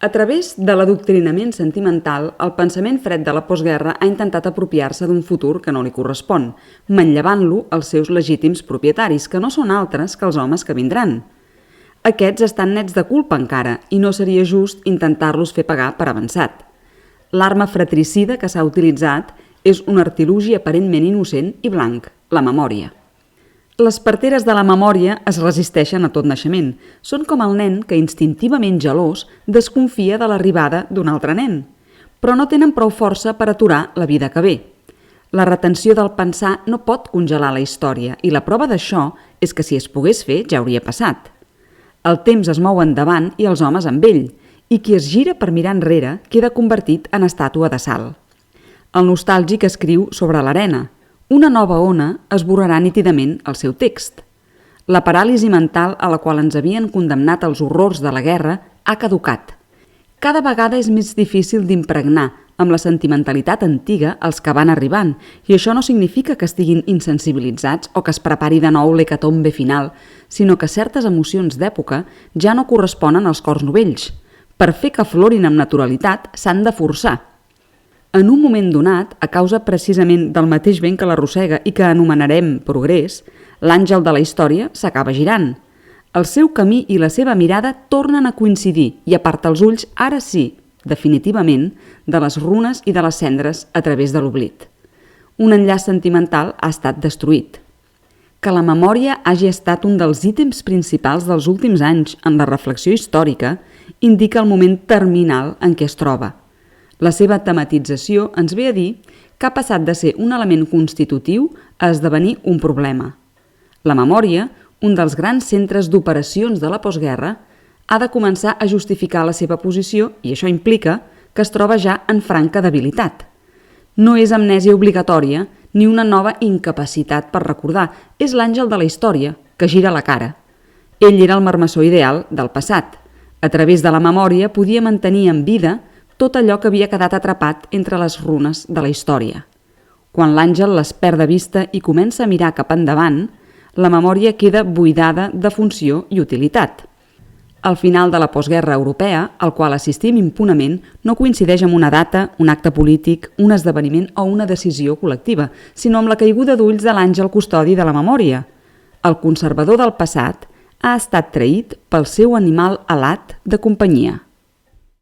A través de l'adoctrinament sentimental, el pensament fred de la postguerra ha intentat apropiar-se d'un futur que no li correspon, manllevant-lo als seus legítims propietaris, que no són altres que els homes que vindran. Aquests estan nets de culpa encara i no seria just intentar-los fer pagar per avançat. L'arma fratricida que s'ha utilitzat és un artilugi aparentment innocent i blanc, la memòria. Les parteres de la memòria es resisteixen a tot naixement. Són com el nen que instintivament gelós desconfia de l'arribada d'un altre nen, però no tenen prou força per aturar la vida que ve. La retenció del pensar no pot congelar la història i la prova d'això és que si es pogués fer ja hauria passat. El temps es mou endavant i els homes amb ell, i qui es gira per mirar enrere queda convertit en estàtua de sal. El nostàlgic escriu sobre l'arena. Una nova ona esborrarà nítidament el seu text. La paràlisi mental a la qual ens havien condemnat els horrors de la guerra ha caducat. Cada vegada és més difícil d'impregnar amb la sentimentalitat antiga els que van arribant, i això no significa que estiguin insensibilitzats o que es prepari de nou l'hecatombe final, sinó que certes emocions d'època ja no corresponen als cors novells. Per fer que aflorin amb naturalitat s'han de forçar. En un moment donat, a causa precisament del mateix vent que l'arrossega i que anomenarem progrés, l'àngel de la història s'acaba girant. El seu camí i la seva mirada tornen a coincidir i aparta els ulls, ara sí, definitivament, de les runes i de les cendres a través de l'oblit. Un enllaç sentimental ha estat destruït. Que la memòria hagi estat un dels ítems principals dels últims anys en la reflexió històrica indica el moment terminal en què es troba. La seva tematització ens ve a dir que ha passat de ser un element constitutiu a esdevenir un problema. La memòria, un dels grans centres d'operacions de la postguerra, ha de començar a justificar la seva posició i això implica que es troba ja en franca debilitat. No és amnèsia obligatòria ni una nova incapacitat per recordar, és l'àngel de la història que gira la cara. Ell era el marmessor ideal del passat. A través de la memòria podia mantenir en vida tot allò que havia quedat atrapat entre les runes de la història. Quan l'àngel les perd de vista i comença a mirar cap endavant, la memòria queda buidada de funció i utilitat. El final de la postguerra europea, al qual assistim impunement, no coincideix amb una data, un acte polític, un esdeveniment o una decisió col·lectiva, sinó amb la caiguda d'ulls de l'àngel custodi de la memòria. El conservador del passat ha estat traït pel seu animal alat de companyia.